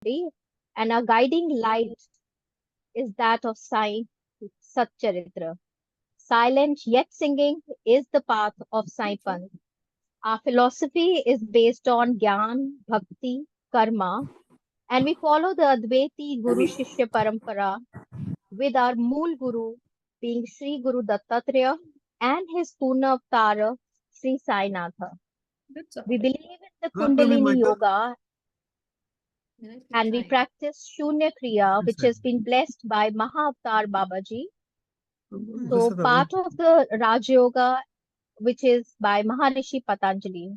and our guiding light is that of Sai Satcharitra. Silent yet singing is the path of Sai Panth. Our philosophy is based on Gyan, Bhakti, Karma, and we follow the Advaiti Guru Shishya Parampara with our Mool Guru being Sri Guru Dattatreya and his Purna Avtara Sri Sainatha. We believe in the Kundalini Yoga and we practice Shunya Kriya, which has been blessed by Mahavatar Babaji. So, part of the Raj Yoga, which is by Maharishi Patanjali.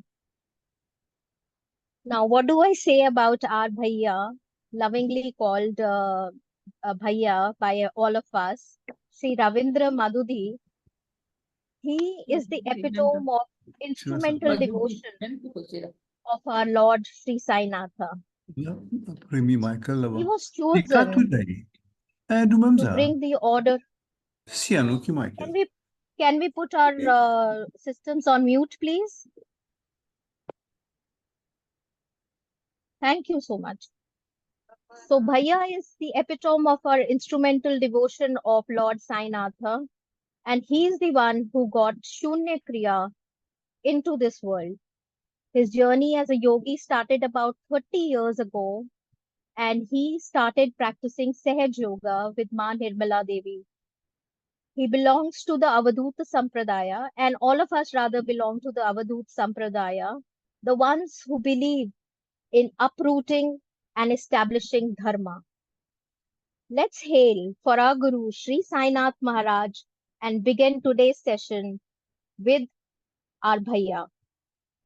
Now, what do I say about our Bhaiya, lovingly called Bhaiya by all of us, Sri Ravindra Madhudi? He is the epitome of instrumental devotion of our Lord Sri Sainatha. He was chosen to bring the order. Can we put our systems on mute, please? Thank you so much. So Bhaiya is the epitome of our instrumental devotion of Lord Sainatha, and he is the one who got Shunya Kriya into this world. His journey as a yogi started about 30 years ago, and he started practicing Sahaj Yoga with Ma Nirmala Devi. He belongs to the Avadhuta Sampradaya, and all of us rather belong to the Avadhut Sampradaya, the ones who believe in uprooting and establishing Dharma. Let's hail for our Guru Sri Sainath Maharaj and begin today's session with our Bhaiya.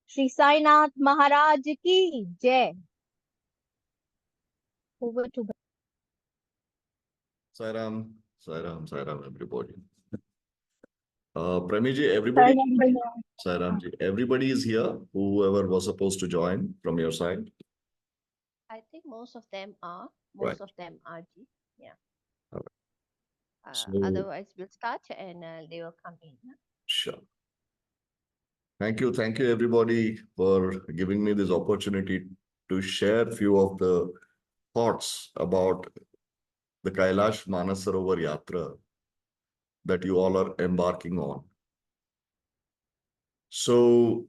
Sri Sainath Maharaj ki Jai. Over to Sairam, Sairam, Sairam, everybody. Premiji, everybody. Sairamji, everybody is here. Whoever was supposed to join from your side. I think most of them are. Right. Of them are. Yeah. All right. So, Otherwise, we'll start and they will come in. Sure. Thank you, everybody, for giving me this opportunity to share a few of the thoughts about the Kailash Manasarovar Yatra that you all are embarking on. So,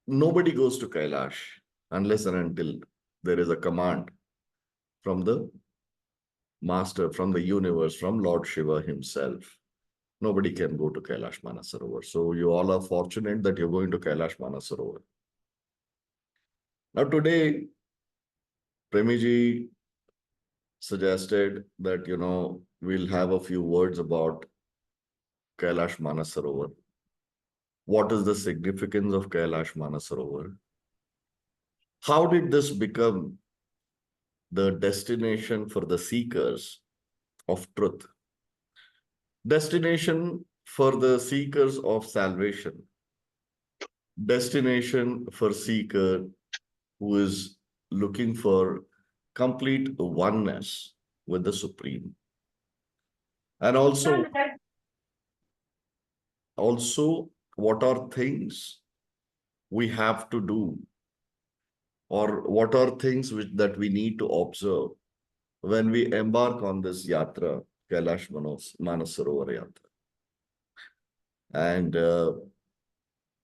nobody goes to Kailash unless and until there is a command from the Master, from the universe, from Lord Shiva himself. Nobody can go to Kailash Manasarovar. So you all are fortunate that you're going to Kailash Manasarovar. Now today, Premiji suggested that, we'll have a few words about Kailash Manasarovar. What is the significance of Kailash Manasarovar? How did this become the destination for the seekers of truth? Destination for the seekers of salvation. Destination for seeker who is looking for complete oneness with the Supreme. And also, what are things we have to do, or what are things that we need to observe when we embark on this yatra, Kailash Manasarovar Yatra. And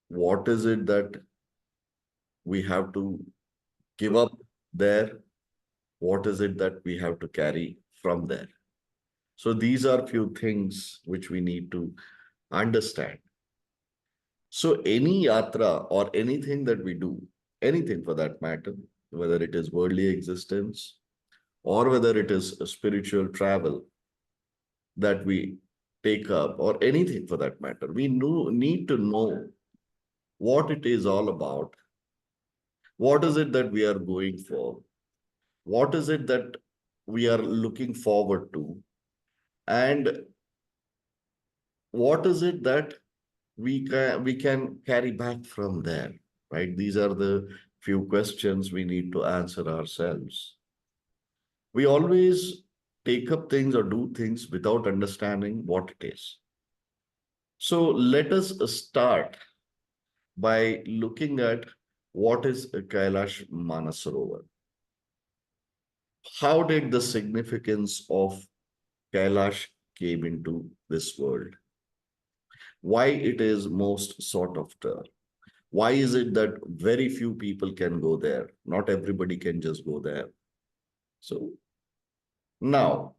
what is it that we have to give up there? What is it that we have to carry from there? So these are few things which we need to understand. So any yatra or anything that we do, anything for that matter, whether it is worldly existence or whether it is a spiritual travel that we take up, or anything for that matter, we need to know what it is all about. What is it that we are going for? What is it that we are looking forward to? And what is it that we can carry back from there, right? These are the few questions we need to answer ourselves. We always take up things or do things without understanding what it is. So let us start by looking at what is Kailash Manasarovar. how did the significance of Kailash came into this world? Why it is most sought after? Why is it that very few people can go there? Not everybody can just go there. So now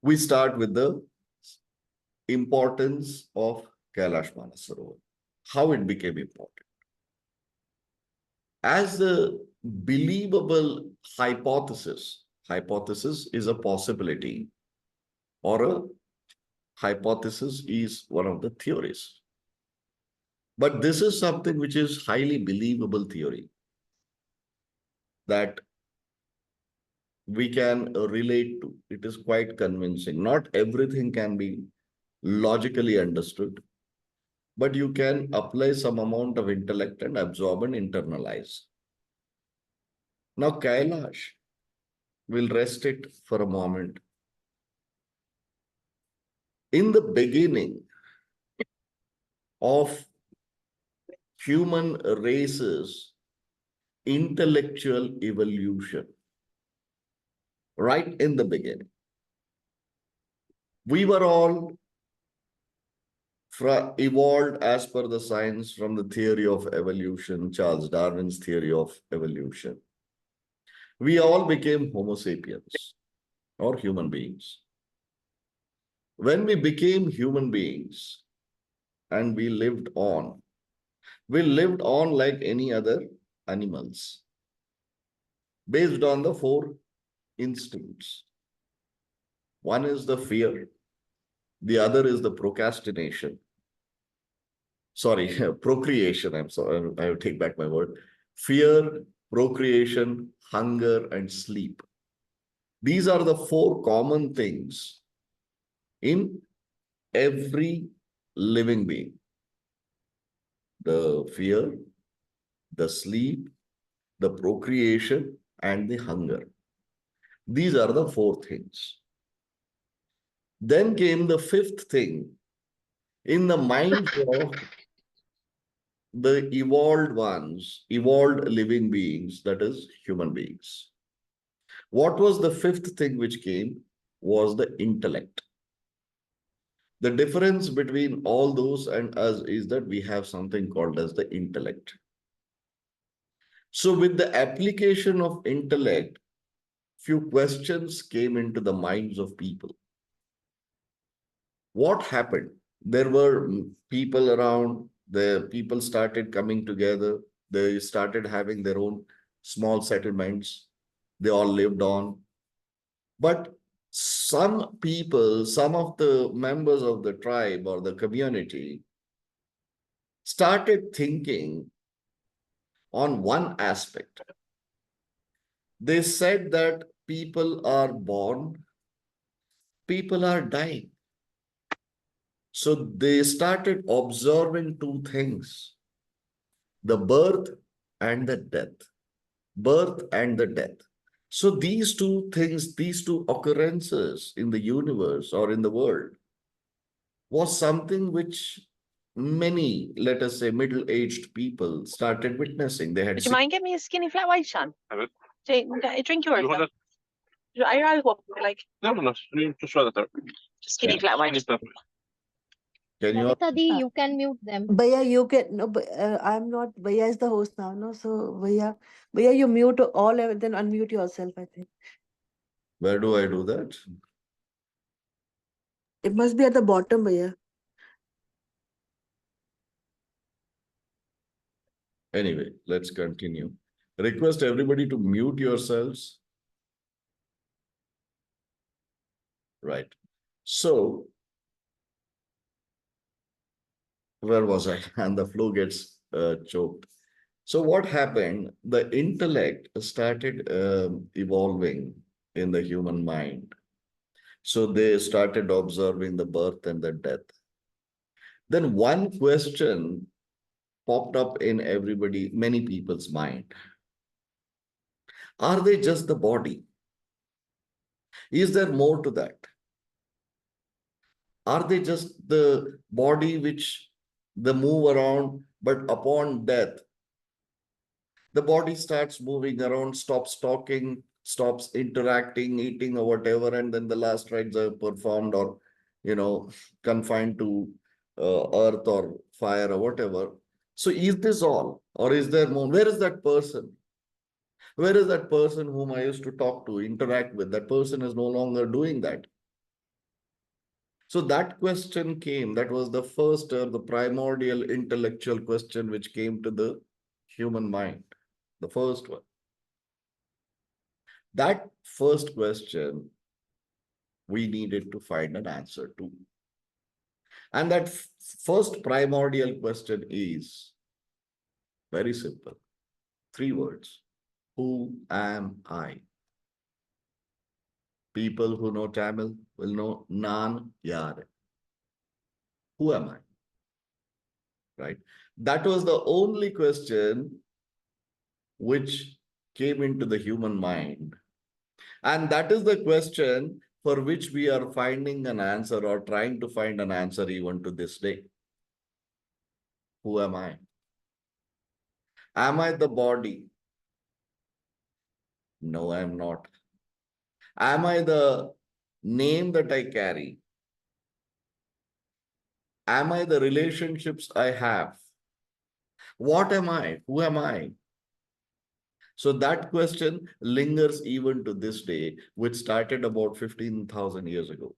we start with the importance of Kailash Manasarovar, how it became important. As a believable hypothesis is a possibility, or a hypothesis is one of the theories. But this is something which is highly believable theory that we can relate to. It is quite convincing. Not everything can be logically understood, but you can apply some amount of intellect and absorb and internalize. Now, Kailash, will rest it for a moment. In the beginning of human race's intellectual evolution, right in the beginning, we were all evolved as per the science from the theory of evolution, Charles Darwin's theory of evolution. We all became Homo sapiens or human beings. When we became human beings and we lived on like any other animals based on the four instincts. One is the fear, the other is the procrastination. Sorry, procreation. I'm sorry, I will take back my word. Fear, procreation, hunger, and sleep. These are the four common things in every living being. The fear, the sleep, the procreation, and the hunger. These are the four things. Then came the fifth thing in the minds of the evolved ones, evolved living beings, that is, human beings. What was the fifth thing which came? Was the intellect. The difference between all those and us is that we have something called as the intellect. So, with the application of intellect, few questions came into the minds of people. What happened? There were people around, the people started coming together, they started having their own small settlements, they all lived on. But some people, some of the members of the tribe or the community started thinking on one aspect. They said that people are born, people are dying. So they started observing two things: the birth and the death. Birth and the death. So these two things, these two occurrences in the universe or in the world was something which many, let us say, middle-aged people started witnessing. They had Would you mind getting me a skinny flat white, Sean? Drink yours. You want though. I hope like No, no, no. Just show that there. just skinny flat white. Can you all, Lalita Di, you can mute them. Bhaiya, you can no, I'm not. Bhaiya is the host now, no. So Bhaiya, you mute all, then unmute yourself. I think where do I do that? it must be at the bottom, Bhaiya. Anyway, let's continue. Request everybody to mute yourselves. Right. So, where was I? And the flow gets choked. So what happened? The intellect started evolving in the human mind. So they started observing the birth and the death. Then one question popped up in many people's mind. Are they just the body? Is there more to that? Are they just the body which they move around, but upon death, The body starts moving around, stops talking, stops interacting, eating or whatever, and then the last rites are performed or, confined to earth or fire or whatever. So is this all? Or is there more? Where is that person? Where is that person whom I used to talk to, interact with? That person is no longer doing that. So that question came, that was the first or the primordial intellectual question which came to the human mind, the first one. That first question we needed to find an answer to. And that first primordial question is very simple. 3 words. Who am I? People who know Tamil will know Nan Yar. Who am I? Right? That was the only question which came into the human mind. And that is the question for which we are finding an answer or trying to find an answer even to this day. Who am I? Am I the body? No, I am not. Am I the name that I carry? Am I the relationships I have? What am I? Who am I? So that question lingers even to this day, which started about 15,000 years ago.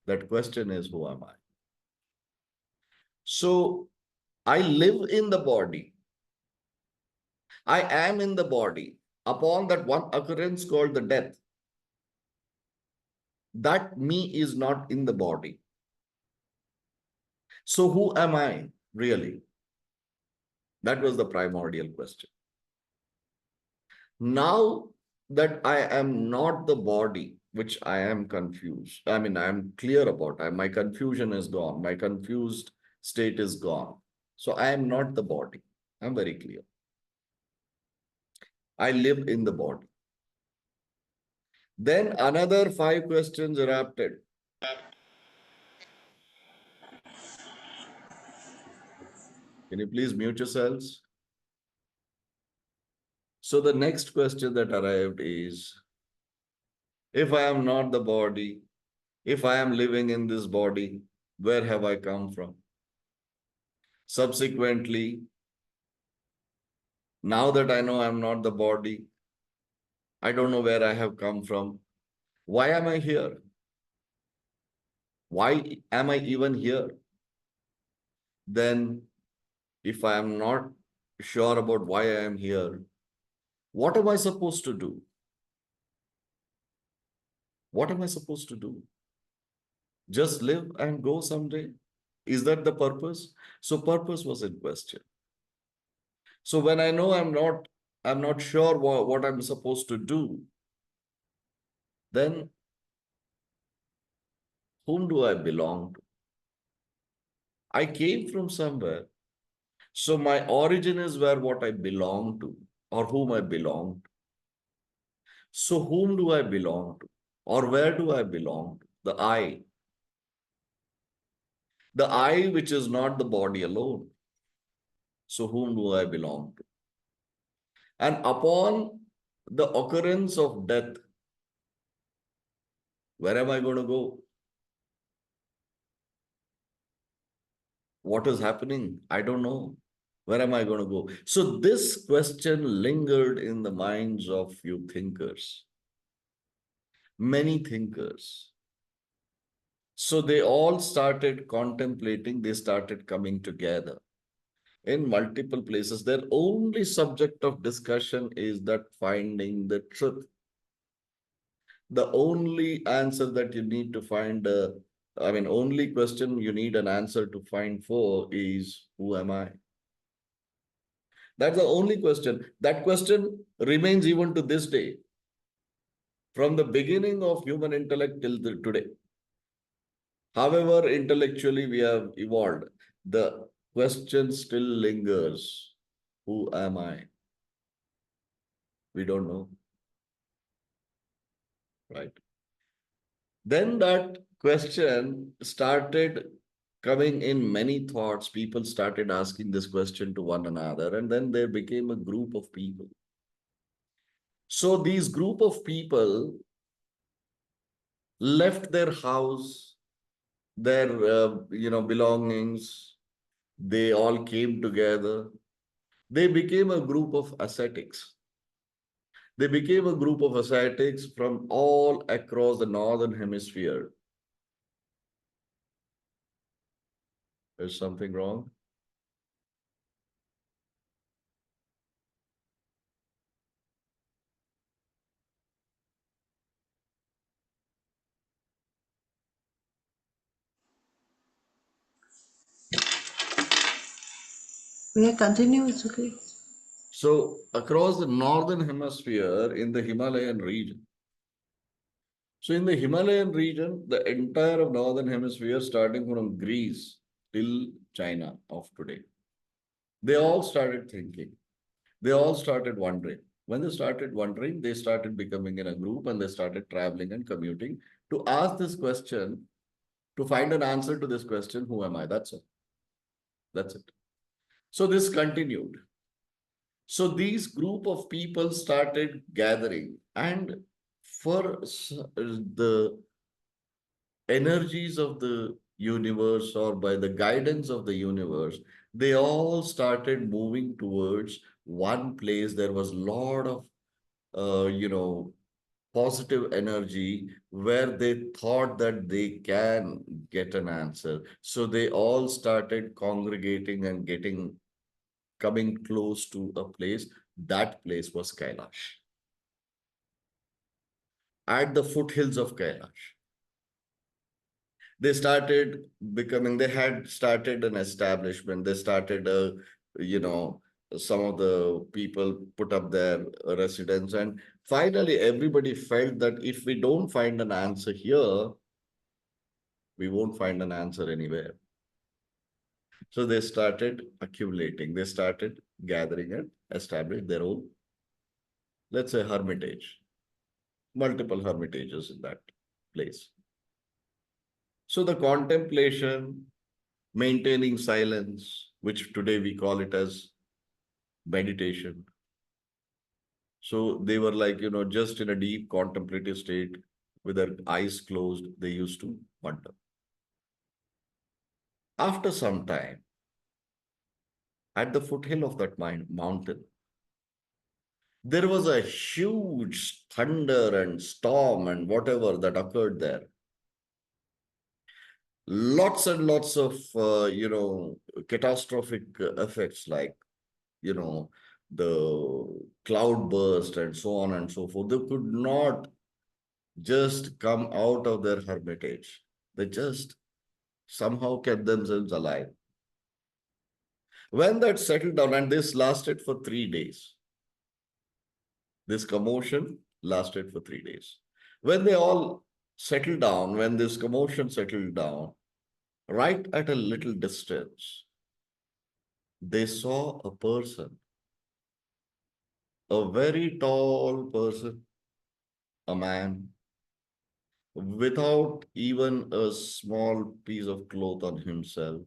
That question is, who am I? So I live in the body. I am in the body. Upon that one occurrence called the death, that me is not in the body. So who am I really? That was the primordial question. Now that I am not the body, which I am confused. I mean, I am clear about it. My confusion is gone. My confused state is gone. So I am not the body. I'm very clear. I live in the body. Then another 5 questions erupted. Can you please mute yourselves? So the next question that arrived is, if I am not the body, if I am living in this body, where have I come from? Subsequently, now that I know I'm not the body, I don't know where I have come from. Why am I here? Why am I even here? Then, if I am not sure about why I am here, what am I supposed to do? What am I supposed to do? Just live and go someday? Is that the purpose? So purpose was in question. So when I know I'm not sure what I'm supposed to do, then whom do I belong to? I came from somewhere. So my origin is where what I belong to or whom I belong to. So whom do I belong to? Or where do I belong to? The I. The I which is not the body alone. So whom do I belong to? And upon the occurrence of death, where am I going to go? What is happening? I don't know. Where am I going to go? So this question lingered in the minds of few thinkers, many thinkers. So they all started contemplating, they started coming together in multiple places. Their only subject of discussion is that finding the truth. The only answer that you need to find, only question you need an answer to find for is, who am I? That's the only question. That question remains even to this day. From the beginning of human intellect till today. However, intellectually we have evolved, the question still lingers. Who am I? We don't know. Right? Then that question started coming in many thoughts, people started asking this question to one another, and then there became a group of people. So these group of people left their house, their belongings. They all came together. They became a group of ascetics. They became a group of ascetics from all across the northern hemisphere. Is something wrong? Yeah, continue. It's okay. So across the northern hemisphere in the Himalayan region. So in the Himalayan region, the entire of northern hemisphere, starting from Greece till China of today, they all started thinking. They all started wondering. When they started wondering, they started becoming in a group and they started traveling and commuting to ask this question, to find an answer to this question, who am I? That's it. That's it. So this continued. So these group of people started gathering, and for the energies of the universe or by the guidance of the universe, they all started moving towards one place. There was a lot of positive energy where they thought that they can get an answer. So they all started congregating and coming close to a place. That place was Kailash, at the foothills of Kailash. They started becoming, they had started an establishment. They started you know, some of the people put up their residence. And finally, everybody felt that if we don't find an answer here, we won't find an answer anywhere. So they started accumulating, they started gathering and established their own, let's say, hermitage, multiple hermitages in that place. So the contemplation, maintaining silence, which today we call it as meditation. So they were like, just in a deep contemplative state with their eyes closed, they used to wonder. After some time, at the foothill of that mountain, there was a huge thunder and storm and whatever that occurred there. Lots and lots of, catastrophic effects like, the cloud burst and so on and so forth. They could not just come out of their hermitage. They just somehow kept themselves alive. When that settled down, and this lasted for 3 days, this commotion lasted for 3 days. When they all settled down, when this commotion settled down, right at a little distance, they saw a person, a very tall person, a man, without even a small piece of cloth on himself,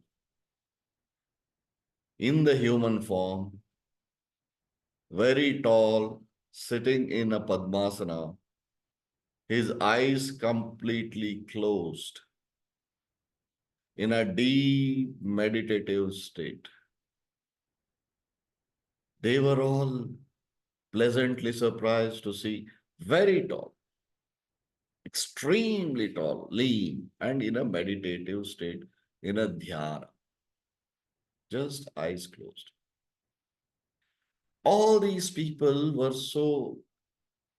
in the human form, very tall, sitting in a Padmasana, his eyes completely closed, in a deep meditative state. They were all pleasantly surprised to see very tall, extremely tall, lean, and in a meditative state, in a dhyana, just eyes closed. All these people were so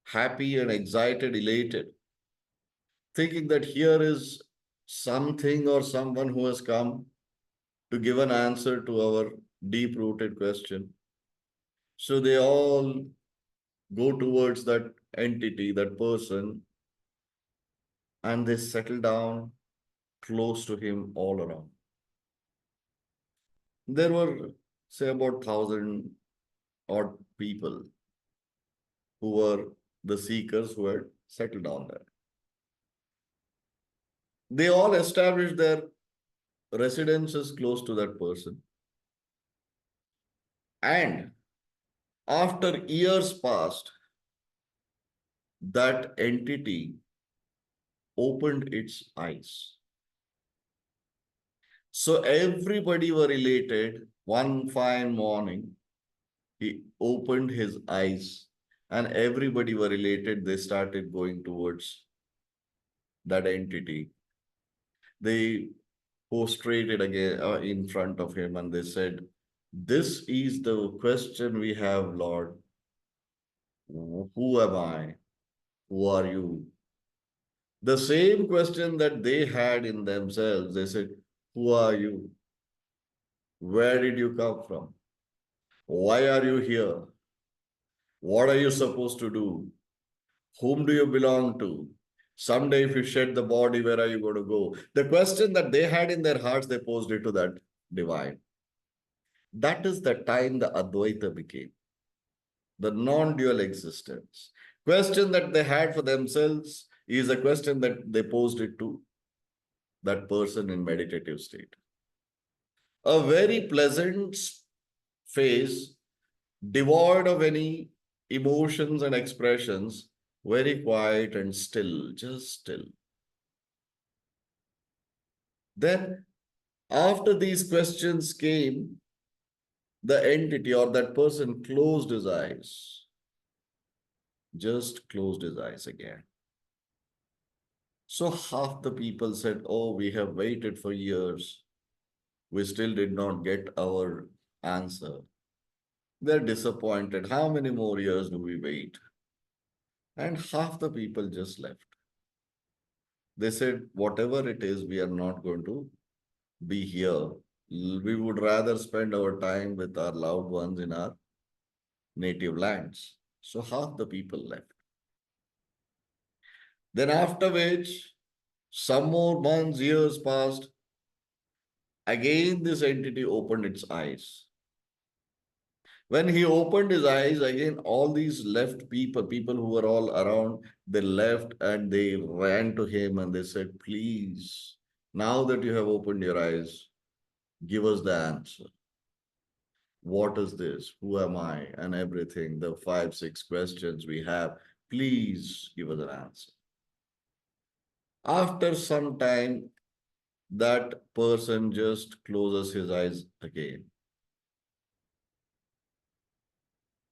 happy and excited, elated, thinking that here is something or someone who has come to give an answer to our deep rooted question. So they all go towards that entity, that person, and they settle down close to him all around. There were, say, about 1,000 odd people who were the seekers who had settled down there. They all established their residence is close to that person. And after years passed, that entity opened its eyes. So everybody were related. One fine morning, he opened his eyes, and everybody were related. They started going towards that entity. They prostrated again in front of him, and they said, "This is the question we have, Lord. Who am I? Who are you?" The same question that they had in themselves. They said, "Who are you? Where did you come from? Why are you here? What are you supposed to do? Whom do you belong to? Someday, if you shed the body, where are you going to go?" The question that they had in their hearts, they posed it to that divine. That is the time the Advaita became, the non-dual existence. Question that they had for themselves is a question that they posed it to that person in meditative state. A very pleasant face, devoid of any emotions and expressions, very quiet and still, just still. Then, after these questions came, the entity or that person closed his eyes, just closed his eyes again. So half the people said, "Oh, we have waited for years. We still did not get our answer." They're disappointed. How many more years do we wait? And half the people just left. They said, "Whatever it is, we are not going to be here. We would rather spend our time with our loved ones in our native lands." So half the people left. Then, after which, some more months, years passed. Again, this entity opened its eyes. When he opened his eyes, again, all these left people, people who were all around, they left and they ran to him and they said, "Please, now that you have opened your eyes, give us the answer. What is this? Who am I?" And everything, the 5, 6 questions we have, please give us an answer. After some time, that person just closes his eyes again.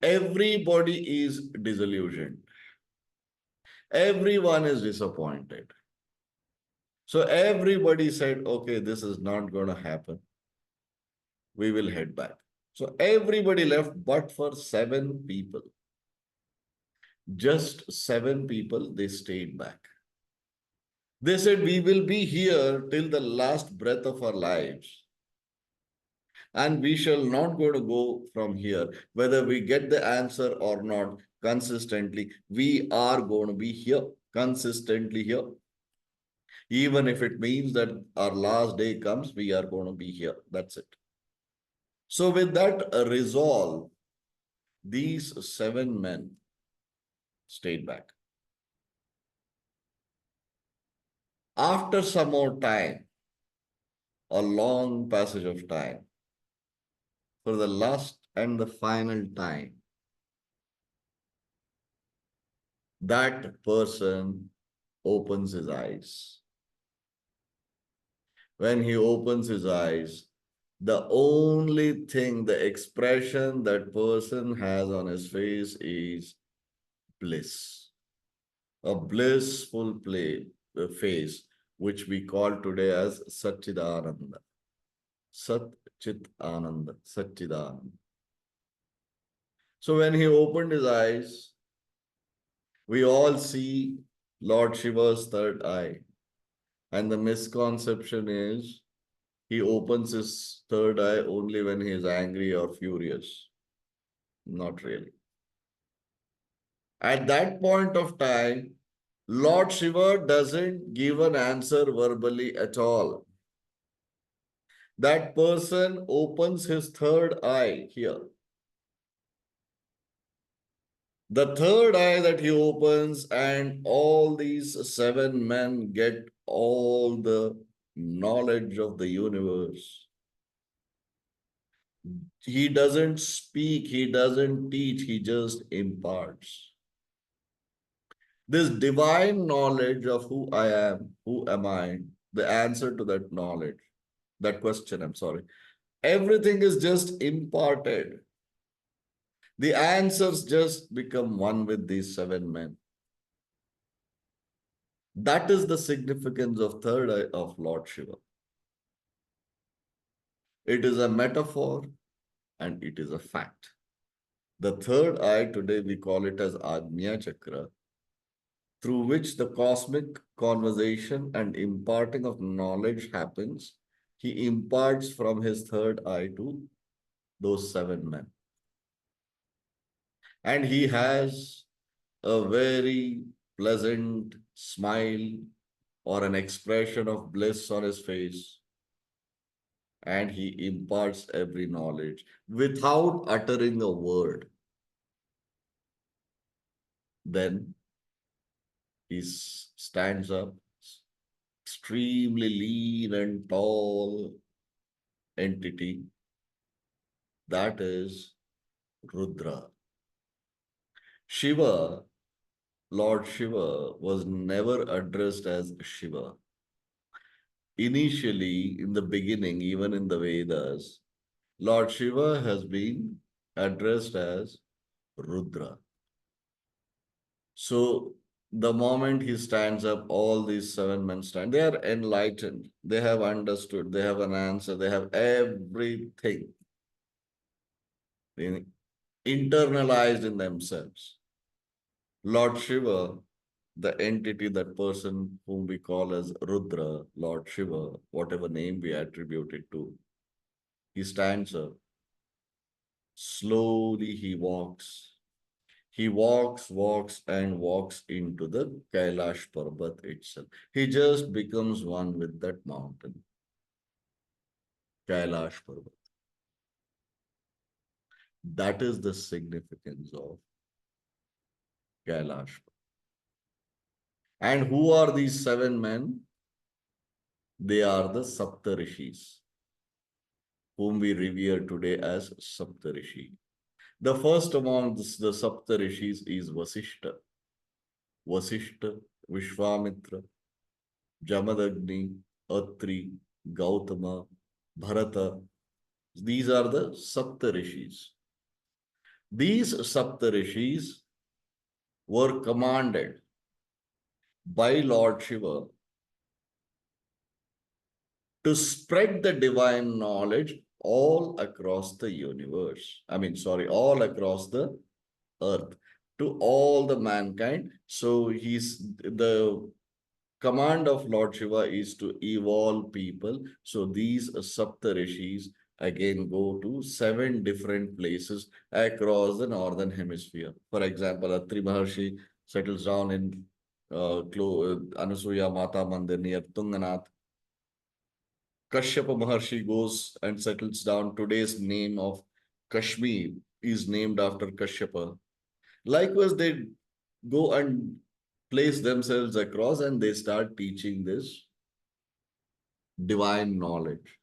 Everybody is disillusioned. Everyone is disappointed. So everybody said, "Okay, this is not going to happen. We will head back." So everybody left, but for 7 people. Just 7 people, they stayed back. They said, "We will be here till the last breath of our lives. And we shall not going to go from here. Whether we get the answer or not consistently, we are going to be here, consistently here. Even if it means that our last day comes, we are going to be here. That's it." So with that resolve, these 7 men stayed back. After some more time, a long passage of time, for the last and the final time, that person opens his eyes. When he opens his eyes, the only thing, the expression that person has on his face is bliss. A blissful face, which we call today as Satchidananda. Sat Chit Ananda, Satchidananda. So when he opened his eyes, we all see Lord Shiva's third eye. And the misconception is he opens his third eye only when he is angry or furious. Not really. At that point of time, Lord Shiva doesn't give an answer verbally at all. That person opens his third eye here. The third eye that he opens, and all these 7 men get all the knowledge of the universe. He doesn't speak, he doesn't teach, he just imparts. This divine knowledge of who am I, the answer to that knowledge, that question, I'm sorry, everything is just imparted. The answers just become one with these 7 men. That is the significance of third eye of Lord Shiva. It is a metaphor and it is a fact. The third eye, today we call it as Agnya Chakra, through which the cosmic conversation and imparting of knowledge happens. He imparts from his third eye to those 7 men. And he has a very pleasant smile or an expression of bliss on his face. And he imparts every knowledge without uttering a word. Then he stands up, extremely lean and tall entity. That is Rudra. Shiva, Lord Shiva, was never addressed as Shiva. Initially, in the beginning, even in the Vedas, Lord Shiva has been addressed as Rudra. So, the moment he stands up, all these 7 men stand. They are enlightened. They have understood. They have an answer. They have everything internalized in themselves. Lord Shiva, the entity, that person whom we call as Rudra, Lord Shiva, whatever name we attribute it to, he stands up. Slowly he walks. He walks and walks into the Kailash Parbat itself. He just becomes one with that mountain, Kailash Parbat. That is the significance of Kailash. And who are these 7 men? They are the Saptarishis, whom we revere today as Saptarishi. The first among the Saptarishis is Vasishta. Vasishta, Vishwamitra, Jamadagni, Atri, Gautama, Bharata. These are the Saptarishis. These Saptarishis were commanded by Lord Shiva to spread the divine knowledge all across the universe. All across the earth, to all the mankind. So the command of Lord Shiva is to evolve people. So these Saptarishis again go to 7 different places across the northern hemisphere. For example, Atri Maharshi settles down in Anasuya Mata Mandir near Tunganath. Kashyapa Maharshi goes and settles down. Today's name of Kashmir is named after Kashyapa. Likewise, they go and place themselves across and they start teaching this divine knowledge.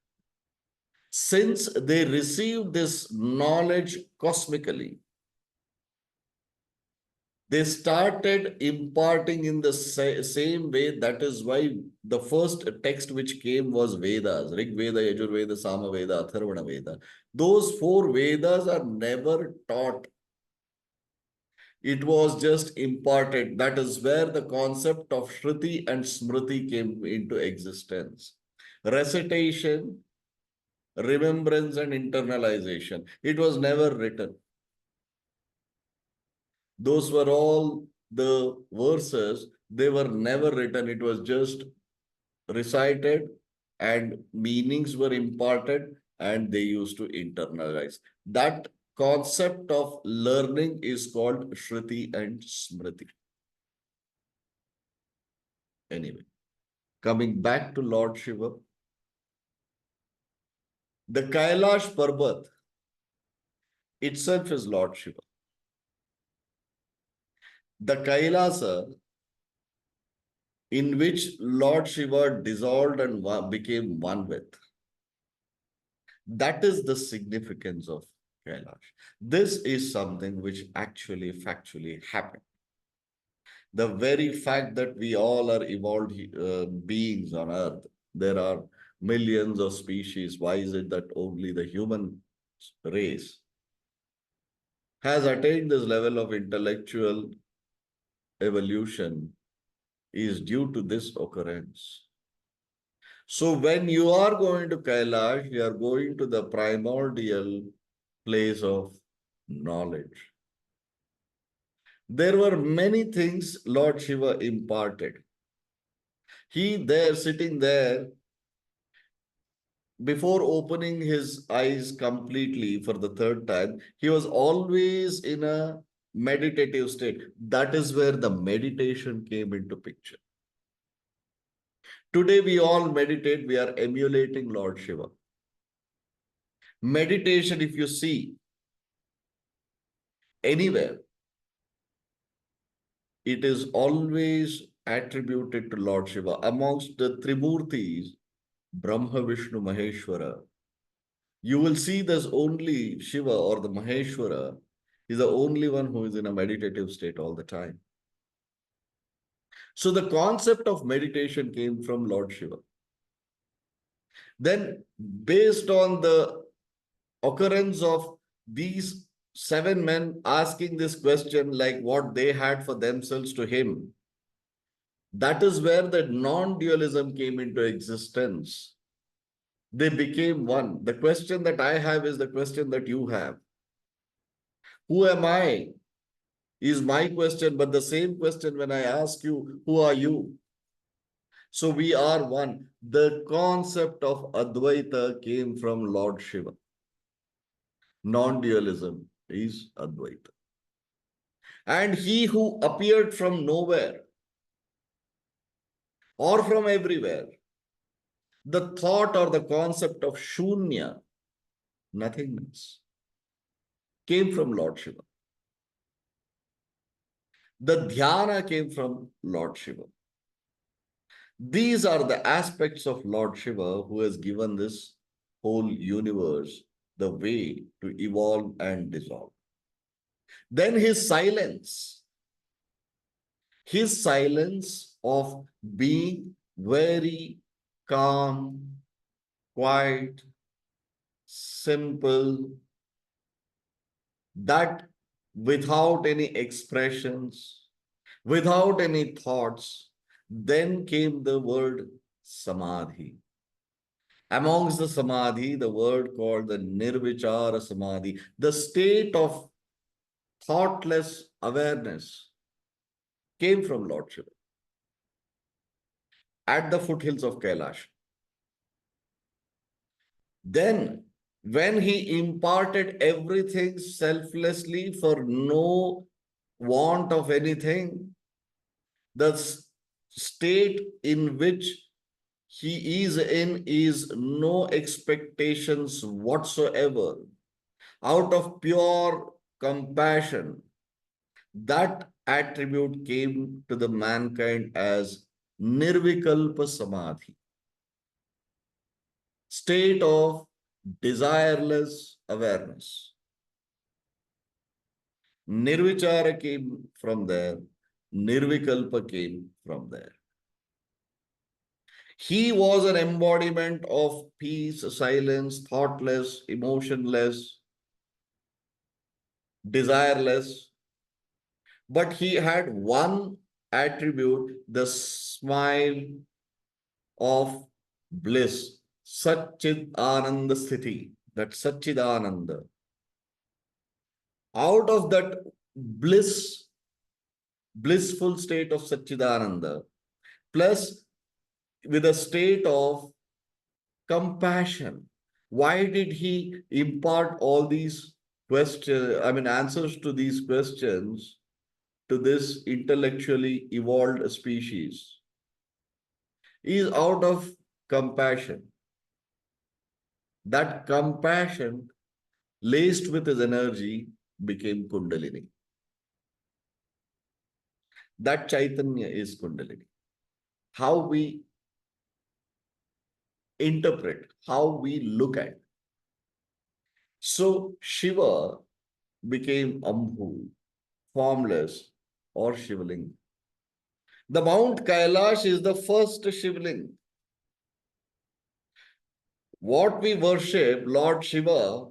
Since they received this knowledge cosmically, they started imparting in the same way. That is why the first text which came was Vedas, Rig Veda, Yajur Veda, Sama Veda, Atharvana Veda. Those 4 Vedas are never taught. It was just imparted. That is where the concept of Shruti and Smriti came into existence. Recitation, remembrance, and internalization. It was never written. Those were all the verses. They were never written. It was just recited and meanings were imparted and they used to internalize. That concept of learning is called Shruti and Smriti. Anyway, coming back to Lord Shiva, the Kailash Parbat itself is Lord Shiva. The Kailasa in which Lord Shiva dissolved and became one with. That is the significance of Kailash. This is something which actually factually happened. The very fact that we all are evolved beings on earth, there are millions of species. Why is it that only the human race has attained this level of intellectual evolution is due to this occurrence. So when you are going to Kailash, you are going to the primordial place of knowledge. There were many things Lord Shiva imparted. He there, sitting there, before opening his eyes completely for the third time, he was always in a meditative state. That is where the meditation came into picture. Today we all meditate, we are emulating Lord Shiva. Meditation, if you see anywhere, it is always attributed to Lord Shiva. Amongst the Trimurtis, Brahma, Vishnu, Maheshwara, you will see there's only Shiva or the Maheshwara is the only one who is in a meditative state all the time. So the concept of meditation came from Lord Shiva. Then, based on the occurrence of these 7 men asking this question, like what they had for themselves to him, that is where the non-dualism came into existence. They became one. The question that I have is the question that you have. Who am I? Is my question, but the same question when I ask you, who are you? So we are one. The concept of Advaita came from Lord Shiva. Non-dualism is Advaita. And he who appeared from nowhere or from everywhere, the thought or the concept of Shunya, nothingness, came from Lord Shiva. The dhyana came from Lord Shiva. These are the aspects of Lord Shiva who has given this whole universe the way to evolve and dissolve. Then his silence of being very calm, quiet, simple, that without any expressions, without any thoughts, then came the word samadhi. Amongst the samadhi, the word called the nirvichara samadhi, the state of thoughtless awareness, came from Lord Shiva at the foothills of Kailash. Then, when he imparted everything selflessly for no want of anything, the state in which he is in is no expectations whatsoever. Out of pure compassion, that attribute came to the mankind as Nirvikalpa Samadhi, state of desireless awareness. Nirvichara came from there, Nirvikalpa came from there. He was an embodiment of peace, silence, thoughtless, emotionless, desireless. But he had one attribute, the smile of bliss, Satchid Ananda Sthiti, that Satchid Ananda. Out of that blissful state of Satchidananda, plus with a state of compassion. Why did he impart all these questions, answers to these questions to this intellectually evolved species? He is out of compassion. That compassion, laced with his energy, became Kundalini. That Chaitanya is Kundalini. how we interpret, how we look at. So Shiva became Ambhu, formless, or Shivling. The Mount Kailash is the first Shivling. What we worship, Lord Shiva,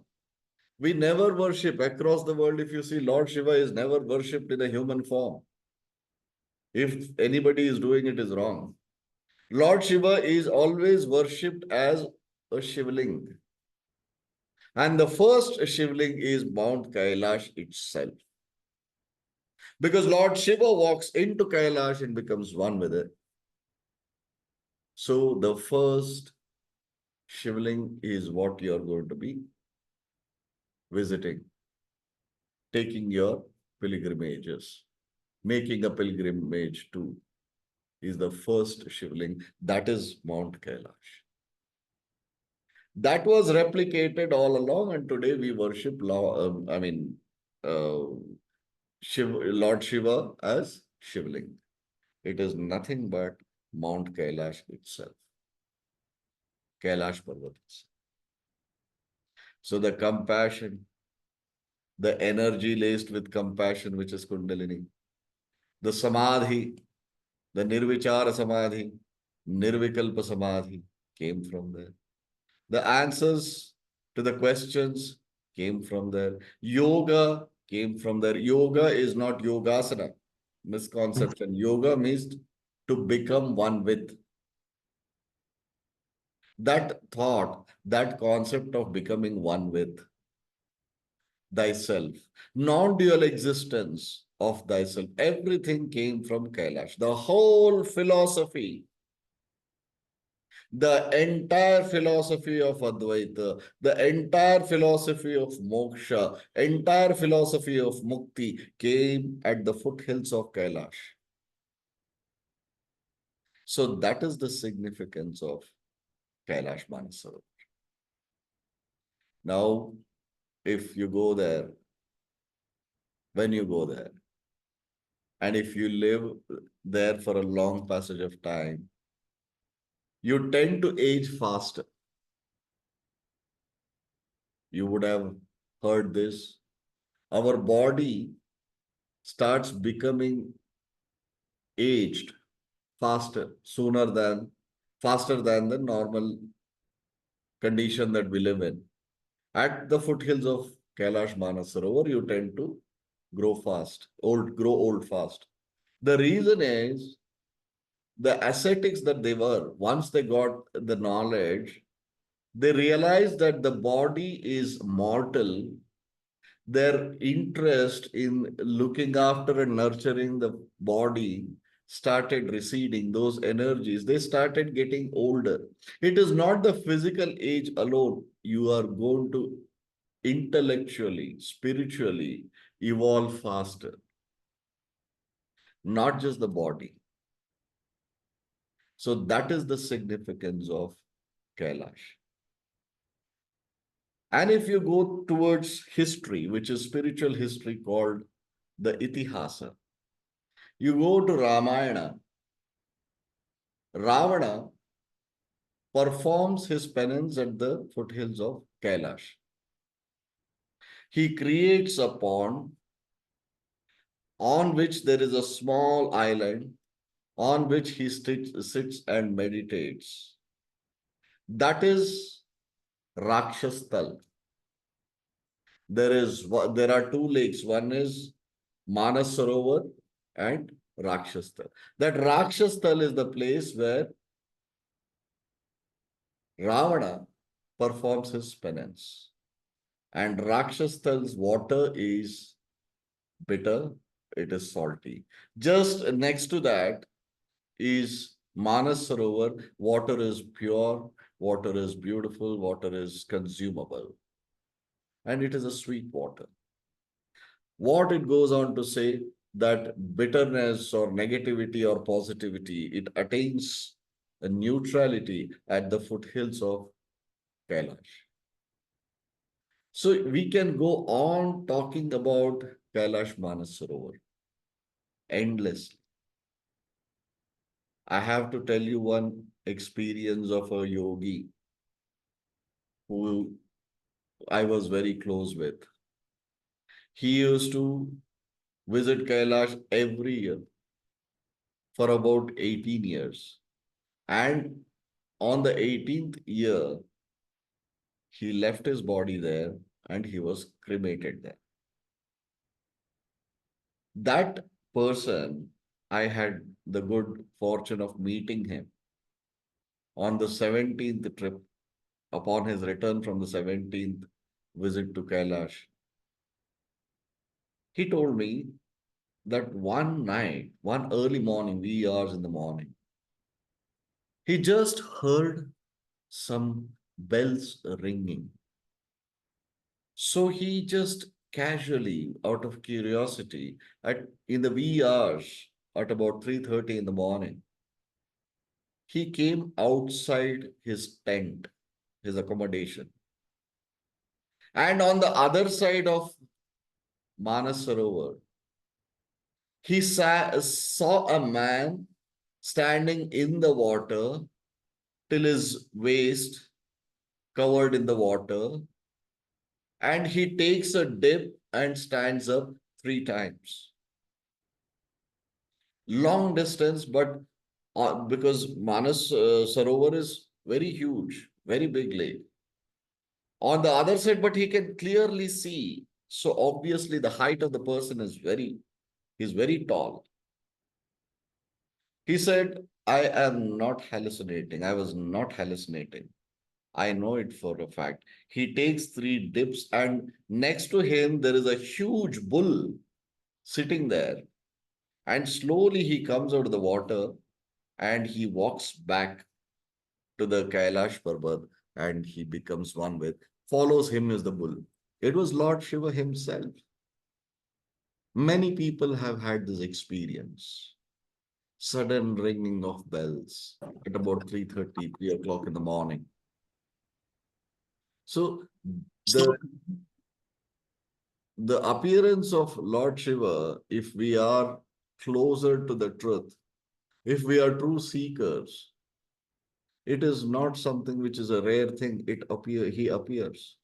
we never worship across the world. If you see, Lord Shiva is never worshipped in a human form. If anybody is doing it, is wrong. Lord Shiva is always worshipped as a Shivling. And the first Shivling is Mount Kailash itself. Because Lord Shiva walks into Kailash and becomes one with it. So the first Shivling is what you're going to be visiting, taking your pilgrimages, making a pilgrimage to is the first Shivling. That is Mount Kailash. That was replicated all along, and today we worship uh, Lord Shiva as Shivling. It is nothing but Mount Kailash itself, Kailash Parvat itself. So the compassion, the energy laced with compassion, which is Kundalini, the Samadhi, the Nirvichara Samadhi, Nirvikalpa Samadhi came from there. The answers to the questions came from there. Yoga came from there. Yoga is not yogasana. Misconception. Yoga means to become one with. That thought, that concept of becoming one with thyself, non-dual existence of thyself, everything came from Kailash. The whole philosophy, the entire philosophy of Advaita, the entire philosophy of moksha, entire philosophy of mukti came at the foothills of Kailash. So that is the significance of Kailash Mansarovar. Now, if you go there, when you go there, and if you live there for a long passage of time, you tend to age faster. You would have heard this. Our body starts becoming aged faster than the normal condition that we live in. At the foothills of Kailash Manasarovar, you tend to grow old fast. The reason is the ascetics that they were, once they got the knowledge, they realized that the body is mortal. Their interest in looking after and nurturing the body started receding. Those energies, they started getting older. It is not the physical age alone. You are going to intellectually, spiritually evolve faster, not just the body. So that is the significance of Kailash. And if you go towards history, which is spiritual history called the Itihasa, you go to Ramayana. Ravana performs his penance at the foothills of Kailash. He creates a pond on which there is a small island on which he sits and meditates. That is Rakshastal. There are two lakes. One is Manasarovar and Rakshastal. That Rakshastal is the place where Ravana performs his penance. And Rakshastal's water is bitter, it is salty. Just next to that is Manasarovar. Water is pure, water is beautiful, water is consumable. And it is a sweet water. What it goes on to say that bitterness or negativity or positivity, it attains a neutrality at the foothills of Kailash. So we can go on talking about Kailash Manasarovar endlessly. I have to tell you one experience of a yogi who I was very close with. He used to visit Kailash every year for about 18 years. And on the 18th year, he left his body there and he was cremated there. That person, I had the good fortune of meeting him on the 17th trip upon his return from the 17th visit to Kailash. He told me that one night, one early morning, wee hours in the morning, he just heard some bells ringing. So he just casually, out of curiosity, in the wee hours at about 3:30 in the morning, he came outside his tent, his accommodation. And on the other side of Manasarovar, he saw a man standing in the water till his waist covered in the water, and he takes a dip and stands up 3 times. Long distance, but because Manas Sarovar is very huge, very big lake. On the other side, but he can clearly see. So obviously the height of the person is very tall. He said, I am not hallucinating. I was not hallucinating. I know it for a fact. He takes 3 dips, and next to him, there is a huge bull sitting there. And slowly he comes out of the water and he walks back to the Kailash Parbat and he becomes one with, follows him as the bull. It was Lord Shiva himself. Many people have had this experience. Sudden ringing of bells at about 3:30, 3 o'clock in the morning. So the the appearance of Lord Shiva, if we are closer to the truth, if we are true seekers, it is not something which is a rare thing. He appears.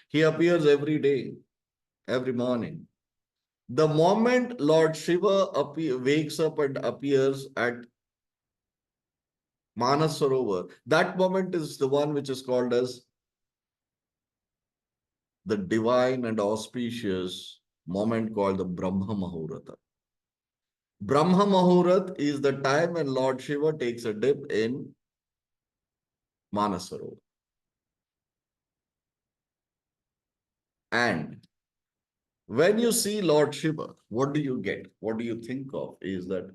He appears every day, every morning. The moment Lord Shiva wakes up and appears at Manas Sarovar, that moment is the one which is called as the divine and auspicious moment called the Brahma Muhurata. Brahma Muhurat is the time when Lord Shiva takes a dip in Manas Sarovar. And when you see Lord Shiva, what do you get? What do you think of? Is that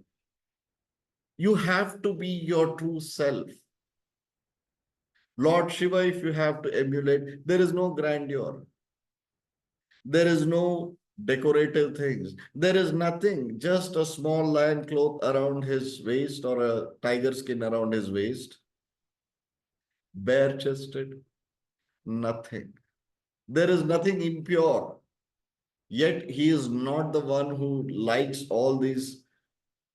you have to be your true self. Lord Shiva, if you have to emulate, there is no grandeur. There is no decorative things. There is nothing, just a small lion cloth around his waist or a tiger skin around his waist. Bare chested, nothing. There is nothing impure. Yet he is not the one who likes all these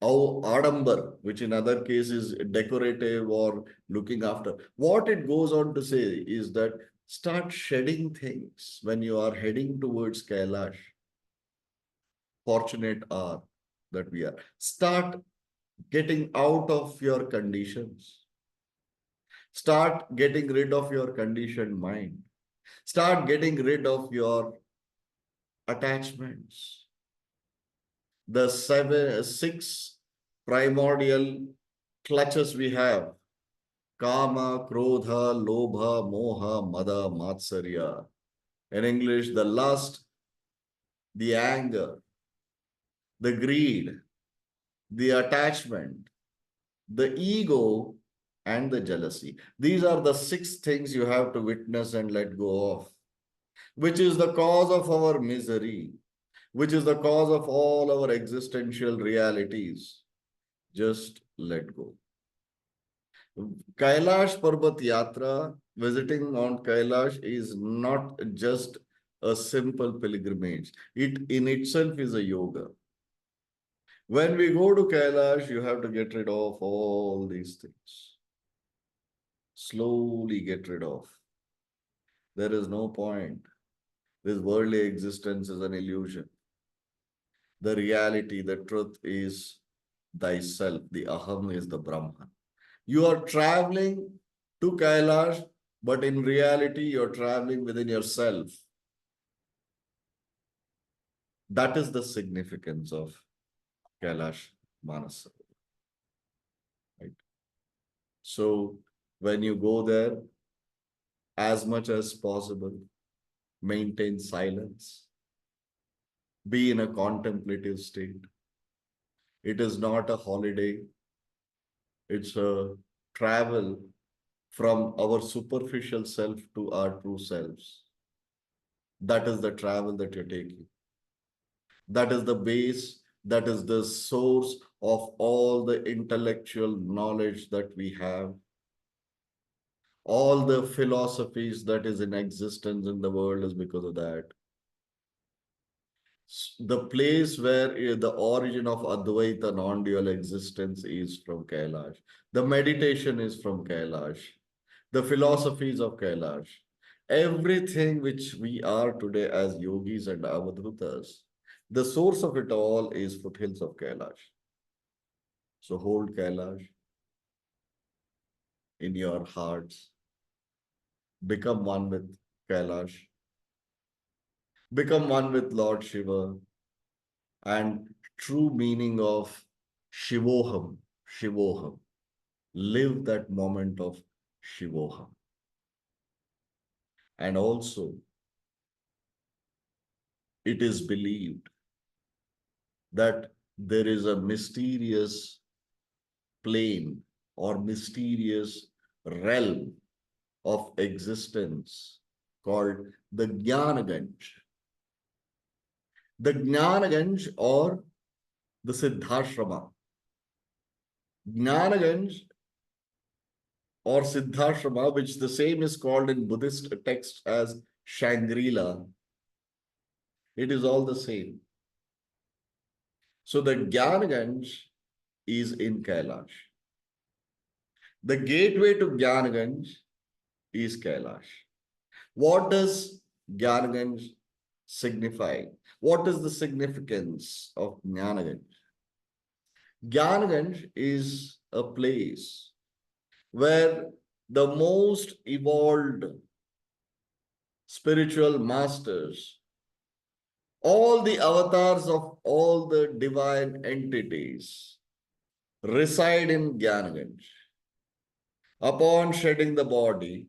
adambar, which in other cases is decorative or looking after. What it goes on to say is that start shedding things when you are heading towards Kailash. Fortunate are that we are. Start getting out of your conditions. Start getting rid of your conditioned mind. Start getting rid of your attachments. The six primordial clutches we have: Kama, Krodha, Lobha, Moha, Mada, Matsarya. In English, the lust, the anger, the greed, the attachment, the ego, and the jealousy. These are the 6 things you have to witness and let go of, which is the cause of our misery, which is the cause of all our existential realities. Just let go. Kailash Parbat Yatra, visiting Mount Kailash, is not just a simple pilgrimage. It in itself is a yoga. When we go to Kailash, you have to get rid of all these things. Slowly get rid of. There is no point. This worldly existence is an illusion. The reality, the truth is thyself. The Aham is the Brahman. You are traveling to Kailash, but in reality, you're traveling within yourself. That is the significance of Kailash Manasarovar. Right? So when you go there, as much as possible, maintain silence, be in a contemplative state. It is not a holiday, it's a travel from our superficial self to our true selves. That is the travel that you're taking. That is the base, that is the source of all the intellectual knowledge that we have, all the philosophies that is in existence in the world is because of that. The place where the origin of Advaita non-dual existence is from Kailash. The meditation is from Kailash. The philosophies of Kailash. Everything which we are today as yogis and avadhutas, the source of it all is foothills of Kailash. So hold Kailash in your hearts. Become one with Kailash. Become one with Lord Shiva. And true meaning of Shivoham, Shivoham. Live that moment of Shivoham. And also, it is believed that there is a mysterious plane or mysterious realm of existence called the Jnanaganj. The Jnanaganj or the Siddhashrama. Jnanaganj or Siddhashrama, which the same is called in Buddhist texts as Shangri-La, it is all the same. So the Jnanaganj is in Kailash. The gateway to Jnanaganj is Kailash. What does Jnanaganj signify? What is the significance of Jnanaganj? Jnanaganj is a place where the most evolved spiritual masters, all the avatars of all the divine entities reside in Jnanaganj. Upon shedding the body,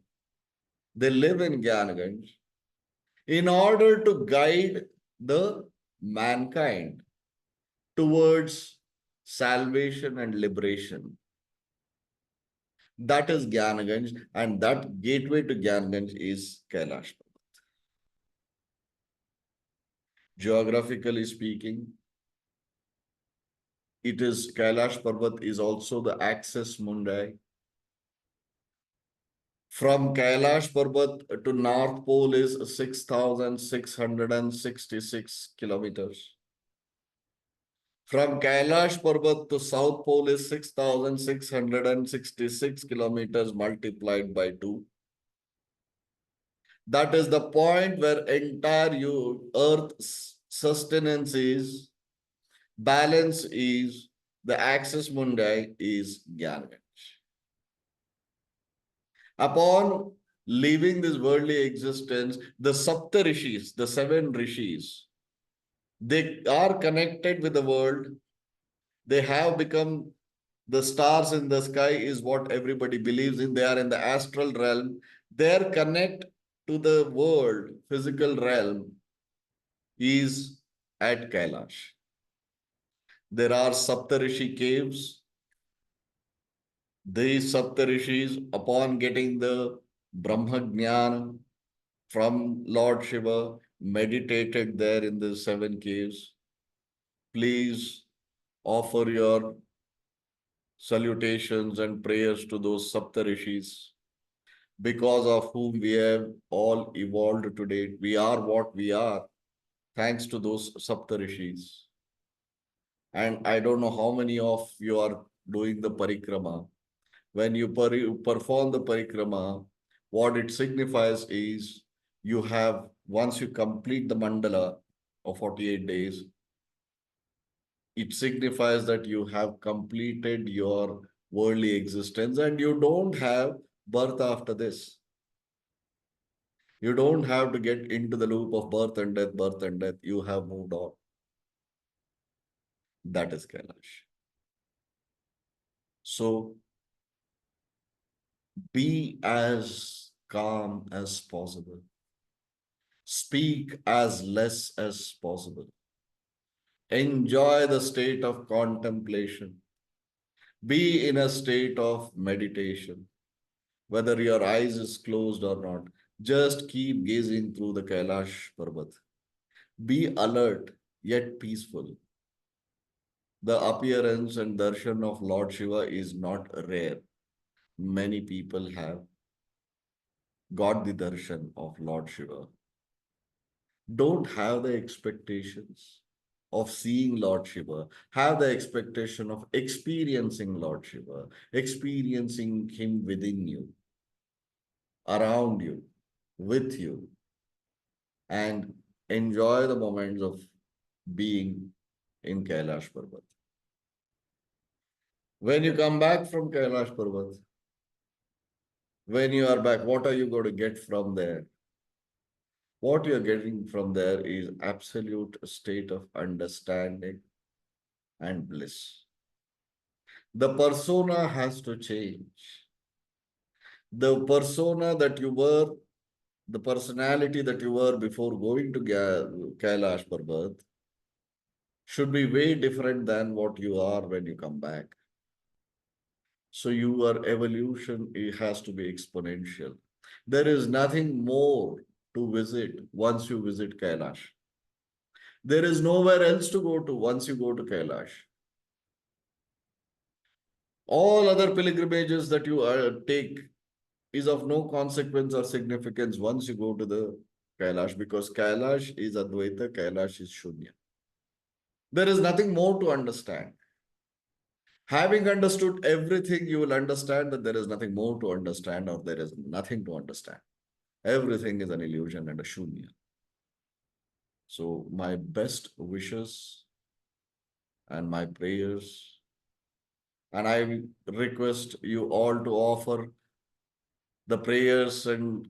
they live in Jnanaganj in order to guide the mankind towards salvation and liberation. That is Jnanaganj, and that gateway to Jnanaganj is Kailash. Geographically speaking, it is Kailash Parvat is also the axis mundi. From Kailash Parvat to North Pole is 6,666 kilometers. From Kailash Parvat to South Pole is 6,666 kilometers multiplied by 2. That is the point where entire Earth's sustenance is, balance is, the axis mundi is Jnanaganj. Upon leaving this worldly existence, the Sapta Rishis, the 7 Rishis, they are connected with the world. They have become the stars in the sky is what everybody believes in. They are in the astral realm. Their connect to the world, physical realm, is at Kailash. There are Saptarishi caves. These Saptarishis, upon getting the Brahma Jnana from Lord Shiva, meditated there in the 7 caves. Please offer your salutations and prayers to those Saptarishis, because of whom we have all evolved today. We are what we are, thanks to those Saptarishis. And I don't know how many of you are doing the parikrama. When you perform the parikrama, what it signifies is you have, once you complete the mandala of 48 days, it signifies that you have completed your worldly existence and you don't have birth after this. You don't have to get into the loop of birth and death, birth and death. You have moved on. That is Kailash. So be as calm as possible. Speak as less as possible. Enjoy the state of contemplation. Be in a state of meditation. Whether your eyes is closed or not, just keep gazing through the Kailash Parvat. Be alert yet peaceful. The appearance and darshan of Lord Shiva is not rare. Many people have got the darshan of Lord Shiva. Don't have the expectations of seeing Lord Shiva. Have the expectation of experiencing Lord Shiva, experiencing Him within you, around you, with you, and enjoy the moments of being in Kailash Parvat. When you come back from Kailash Parvat, when you are back, what are you going to get from there? What you're getting from there is absolute state of understanding and bliss. The persona has to change. The persona that you were, the personality that you were before going to Kailash Parbat should be way different than what you are when you come back. So your evolution, it has to be exponential. There is nothing more to visit once you visit Kailash. There is nowhere else to go to once you go to Kailash. All other pilgrimages that you take is of no consequence or significance once you go to the Kailash, because Kailash is Advaita, Kailash is Shunya. There is nothing more to understand. Having understood everything, you will understand that there is nothing more to understand or there is nothing to understand. Everything is an illusion and a Shunya. So my best wishes and my prayers, and I request you all to offer the prayers and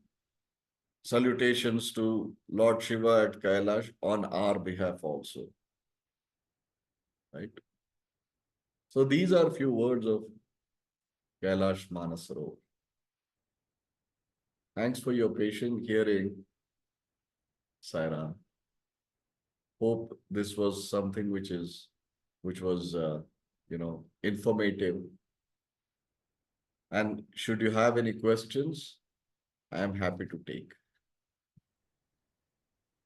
salutations to Lord Shiva at Kailash on our behalf also. Right? So these are a few words of Kailash Manasarovar. Thanks for your patient hearing, Saira. Hope this was something which was informative. And should you have any questions, I am happy to take.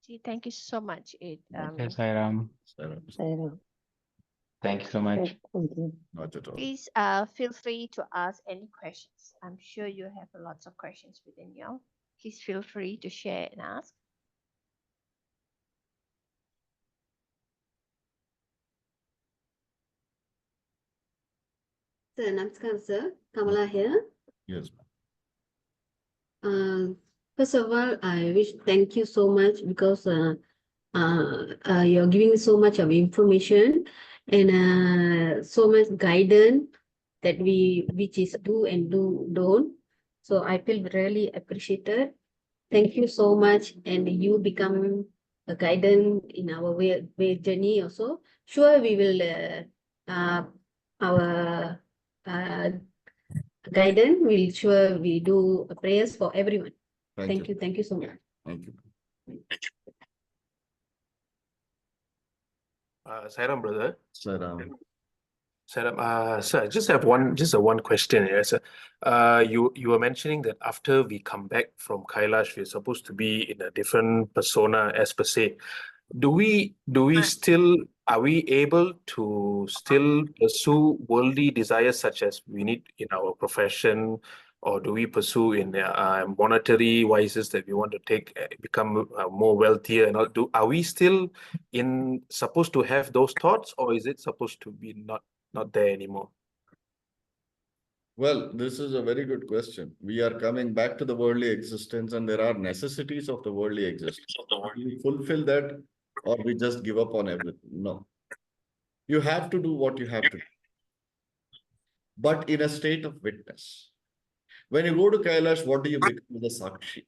Gee, thank you so much. Okay, Sairam. Saira, Saira. Thank you so much. Thank you. not at all. Please feel free to ask any questions. I'm sure you have lots of questions within you. Please feel free to share and ask. Sir, Namaskar, sir. Kamala here. Yes. First of all, I wish thank you so much because you're giving so much of information and so much guidance that which is do and don't. So I feel really appreciated. Thank you so much, and you become a guidance in our way journey also. Sure, we will our guidance will sure we do prayers for everyone. Thank you so much. Thank you. Sairam, brother. Saira. Sairam, sir, I just have one question here, sir. You were mentioning that after we come back from Kailash, we're supposed to be in a different persona as per se. Are we able to still pursue worldly desires such as we need in our profession or do we pursue in monetary wises that we want to take, become more wealthier and all? Are we still supposed to have those thoughts, or is it supposed to be not there anymore? Well, this is a very good question. We are coming back to the worldly existence, and there are necessities of the worldly existence. We fulfill that, or we just give up on everything. No. You have to do what you have to do, but in a state of witness. When you go to Kailash, what do you become? The Sakshi.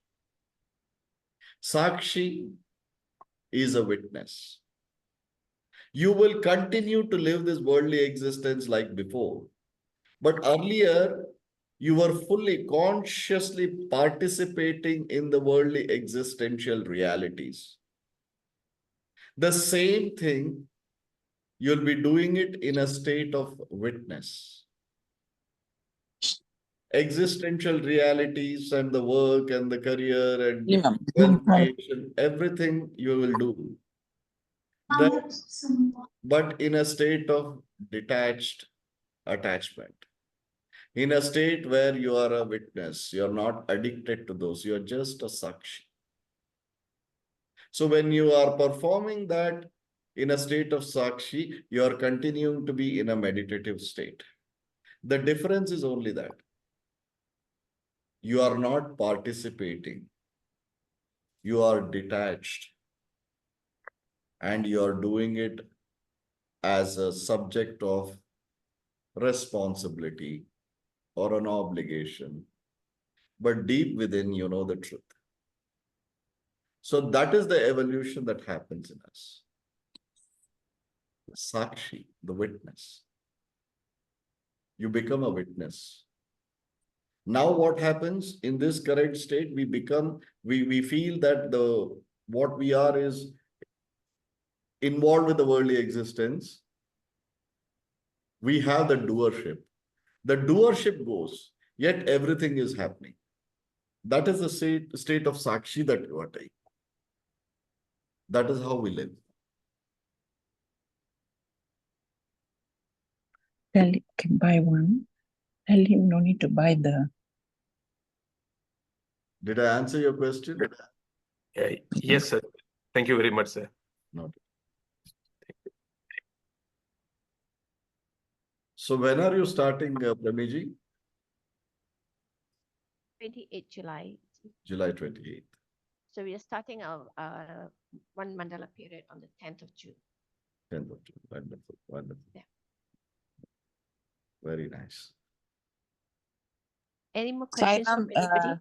Sakshi is a witness. You will continue to live this worldly existence like before. But earlier, you were fully consciously participating in the worldly existential realities. The same thing, you'll be doing it in a state of witness. Existential realities and the work and the career and wealth creation, everything you will do. But in a state of detached attachment. In a state where you are a witness, you're not addicted to those, you're just a sakshi. So when you are performing that in a state of sakshi, you're continuing to be in a meditative state. The difference is only that you are not participating, you are detached, and you are doing it as a subject of responsibility or an obligation. But deep within, you know the truth. So that is the evolution that happens in us. Sakshi, the witness. You become a witness. Now what happens in this current state? We feel that what we are is involved with the worldly existence. We have the doership. The doership goes, yet everything is happening. That is the state of Sakshi that you are taking. That is how we live. Tell him, can buy one. Tell him no need to buy the. Did I answer your question? Yes, sir. Thank you very much, sir. No. So when are you starting, Pramiji? 28 July. July 28th. So we are starting our one mandala period on the 10th of June. 10th of June. Wonderful. Wonderful. Yeah. Very nice. Any more questions from anybody?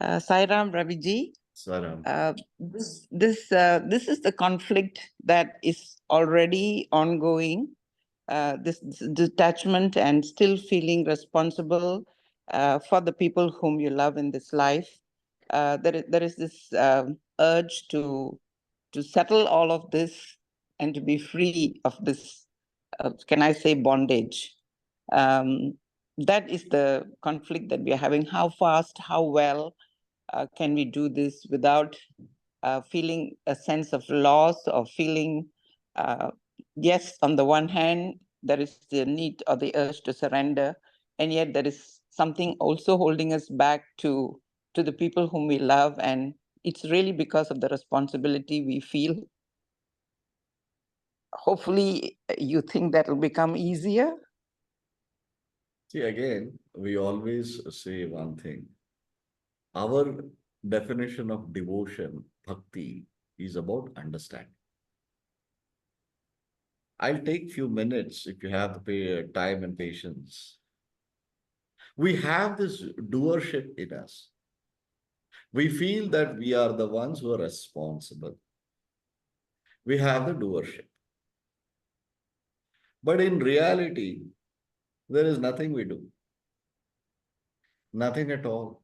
Sairam Raviji. Saram. This is the conflict that is already ongoing. This detachment and still feeling responsible for the people whom you love in this life. There is this urge to settle all of this and to be free of this, can I say, bondage. That is the conflict that we are having. How fast, how well can we do this without feeling a sense of loss or feeling, yes, on the one hand, there is the need or the urge to surrender, and yet there is something also holding us back to the people whom we love, and it's really because of the responsibility we feel. Hopefully, you think that will become easier? See, again, we always say one thing. Our definition of devotion, bhakti, is about understanding. I'll take few minutes if you have the time and patience. We have this doership in us. We feel that we are the ones who are responsible. We have the doership. But in reality, there is nothing we do. Nothing at all.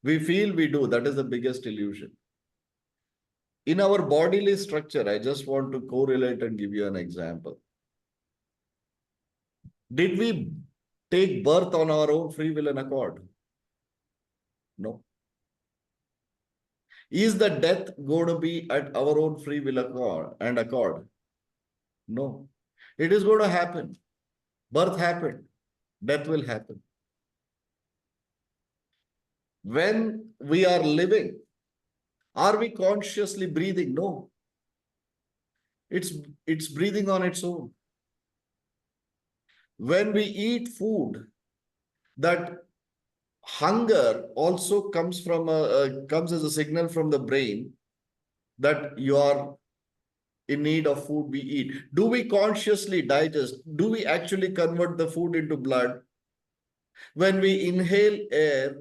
We feel we do. That is the biggest illusion. In our bodily structure, I just want to correlate and give you an example. Did we take birth on our own free will and accord? No. Is the death going to be at our own free will accord? No. It is going to happen. Birth happened. Death will happen. When we are living, are we consciously breathing? No. It's breathing on its own. When we eat food, that hunger also comes from comes as a signal from the brain that you are in need of food. We eat. Do we consciously digest? Do we actually convert the food into blood? When we inhale air,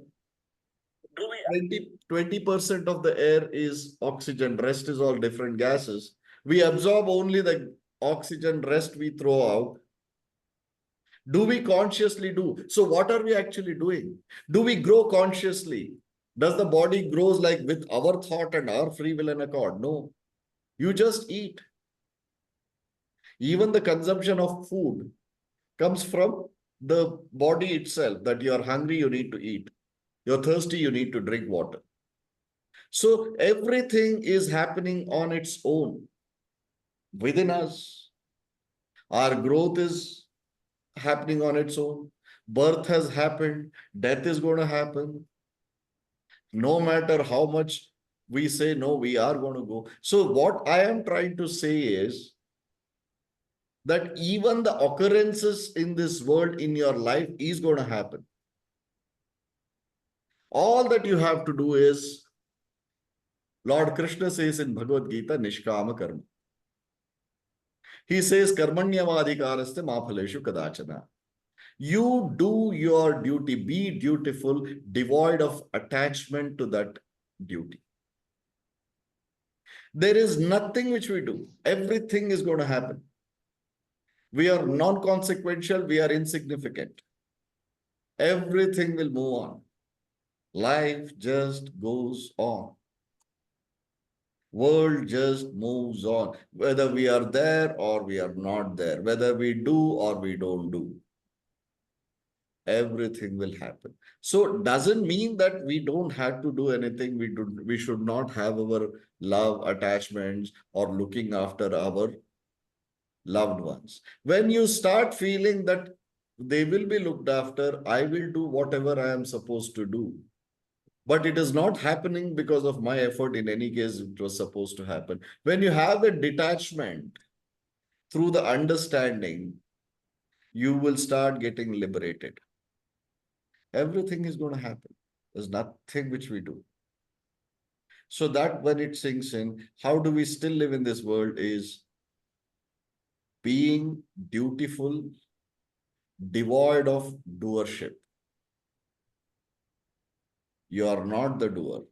20% of the air is oxygen, rest is all different gases. We absorb only the oxygen, rest we throw out. Do we consciously do? So what are we actually doing? Do we grow consciously? Does the body grows like with our thought and our free will and accord? No. You just eat. Even the consumption of food comes from the body itself, that you are hungry, you need to eat. You're thirsty, you need to drink water. So everything is happening on its own within us. Our growth is happening on its own. Birth has happened, death is going to happen. No matter how much we say no, we are going to go. So what I am trying to say is that even the occurrences in this world in your life is going to happen. All that you have to do is, Lord Krishna says in Bhagavad Gita, Nishkama Karma. He says, Karmanyavadhikarasya ma phaleshu kadachana. You do your duty, be dutiful, devoid of attachment to that duty. There is nothing which we do. Everything is going to happen. We are non-consequential, we are insignificant. Everything will move on. Life just goes on. World just moves on. Whether we are there or we are not there, whether we do or we don't do, everything will happen. So it doesn't mean that we don't have to do anything. We should not have our love attachments or looking after our loved ones. When you start feeling that they will be looked after, I will do whatever I am supposed to do. But it is not happening because of my effort. In any case, it was supposed to happen. When you have a detachment through the understanding, you will start getting liberated. Everything is going to happen. There's nothing which we do. So that when it sinks in, how do we still live in this world is being dutiful, devoid of doership. You are not the doer.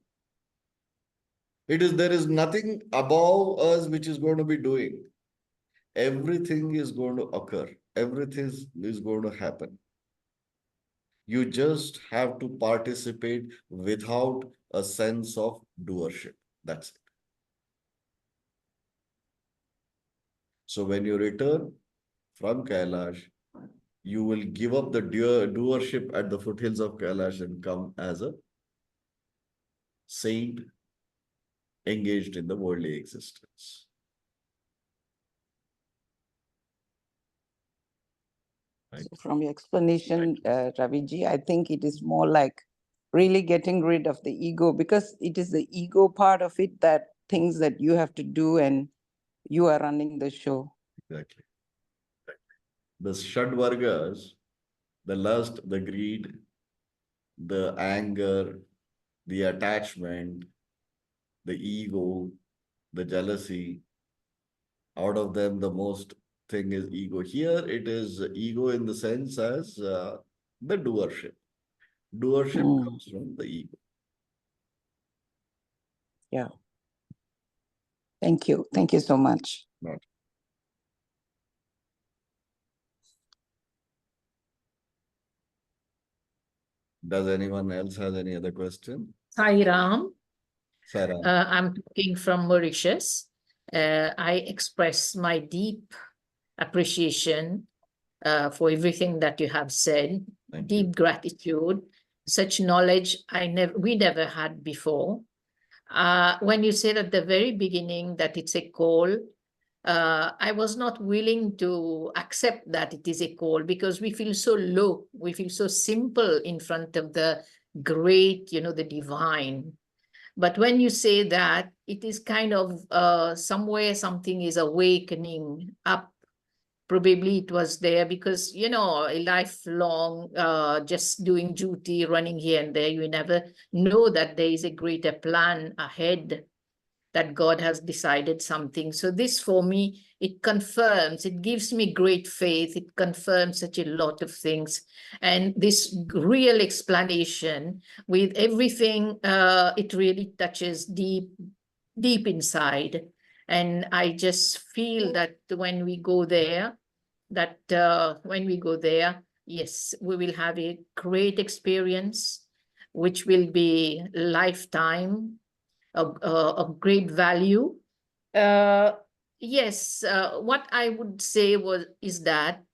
There is nothing above us which is going to be doing. Everything is going to occur. Everything is going to happen. You just have to participate without a sense of doership. That's it. So when you return from Kailash, you will give up the doership at the foothills of Kailash and come as a saint engaged in the worldly existence. Right. So from your explanation, Raviji, I think it is more like really getting rid of the ego, because it is the ego part of it that things that you have to do and you are running the show. Exactly. The Shadvargas, the lust, the greed, the anger, the attachment, the ego, the jealousy, out of them, the most thing is ego. Here it is ego in the sense as the doership. Doership comes from the ego. Yeah. Thank you. Thank you so much. Not. Does anyone else have any other question? Sai Ram. Sarah. I'm talking from Mauritius. I express my deep appreciation for everything that you have said. Thank Deep you. gratitude. Such knowledge we never had before. When you said at the very beginning that it's a call, I was not willing to accept that it is a call, because we feel so low, we feel so simple in front of the great, the divine. But when you say that, it is kind of somewhere something is awakening up. Probably it was there because, a lifelong just doing duty, running here and there, you never know that there is a greater plan ahead, that God has decided something. So this for me, it confirms, it gives me great faith. It confirms such a lot of things. And this real explanation with everything, it really touches deep, deep inside. And I just feel that when we go there, yes, we will have a great experience, which will be lifetime of great value. Yes, what I would say is that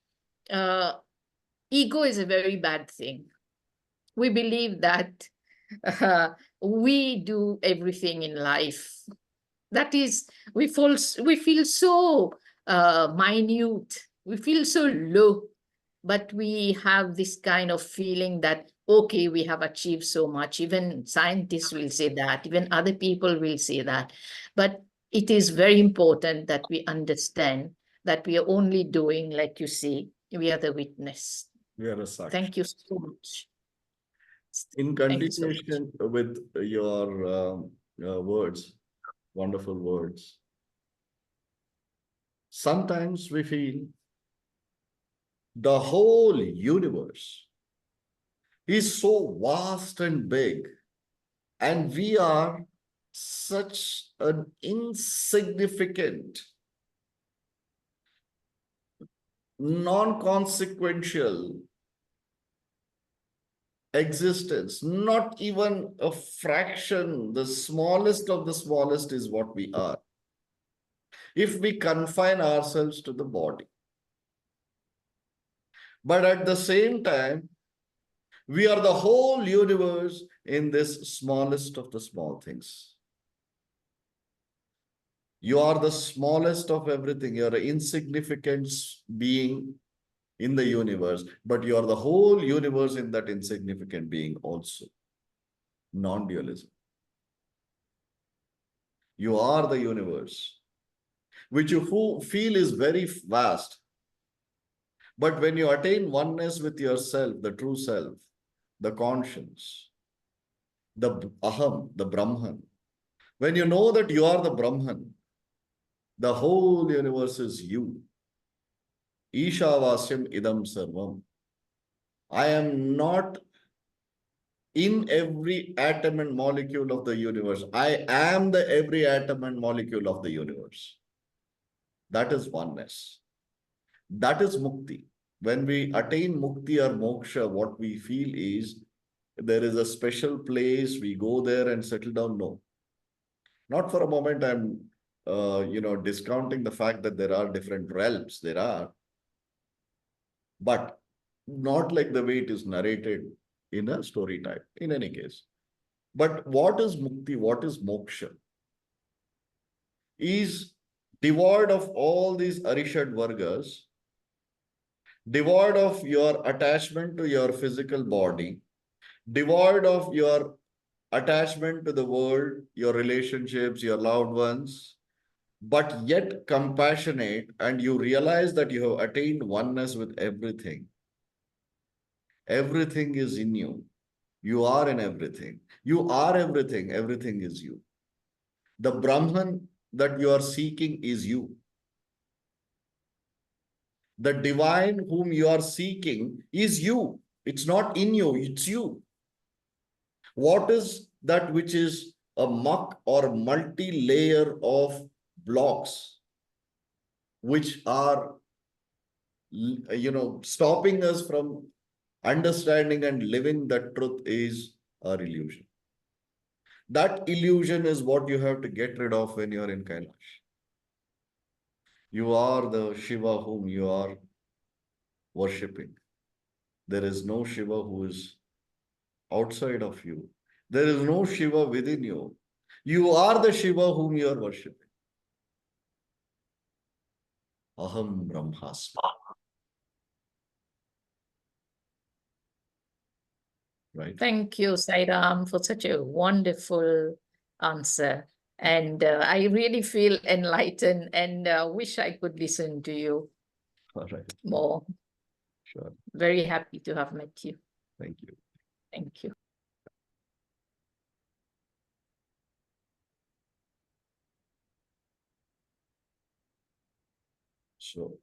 ego is a very bad thing. We believe that uh, we do everything in life. That is, we feel so minute. We feel so low, but we have this kind of feeling that, okay, we have achieved so much. Even scientists will say that, even other people will say that. But it is very important that we understand that we are only doing, like you say, we are the witness. We are a such. Thank you so much. In Thank you so much. continuation with your words, wonderful words, sometimes we feel the whole universe is so vast and big, and we are such an insignificant, non-consequential existence. Not even a fraction, the smallest of the smallest is what we are, if we confine ourselves to the body. But at the same time, we are the whole universe in this smallest of the small things. You are the smallest of everything. You are an insignificant being in the universe, but you are the whole universe in that insignificant being also. Non-dualism. You are the universe, which you feel is very vast. But when you attain oneness with yourself, the true self, the conscience, the aham, the Brahman, when you know that you are the Brahman, the whole universe is you. Ishavasyam idam sarvam. I am not in every atom and molecule of the universe. I am the every atom and molecule of the universe. That is oneness. That is mukti. When we attain mukti or moksha, what we feel is there is a special place, we go there and settle down. No. Not for a moment I'm discounting the fact that there are different realms. There are. But not like the way it is narrated in a story type, in any case. But what is mukti, what is moksha? Is devoid of all these arishad vargas, devoid of your attachment to your physical body, devoid of your attachment to the world, your relationships, your loved ones, but yet compassionate, and you realize that you have attained oneness with everything. Everything is in you. You are in everything. You are everything. Everything is you. The Brahman that you are seeking is you. The divine whom you are seeking is you. It's not in you, it's you. What is that which is a muck or multi-layer of blocks which are, stopping us from understanding and living that truth is our illusion. That illusion is what you have to get rid of when you are in Kailash. You are the Shiva whom you are worshipping. There is no Shiva who is outside of you. There is no Shiva within you. You are the Shiva whom you are worshipping. Aham Brahmasmi. right? Thank you, Sairam, for such a wonderful answer. And I really feel enlightened and wish I could listen to you All right. more. Sure. Very happy to have met you. Thank you. Thank you. So,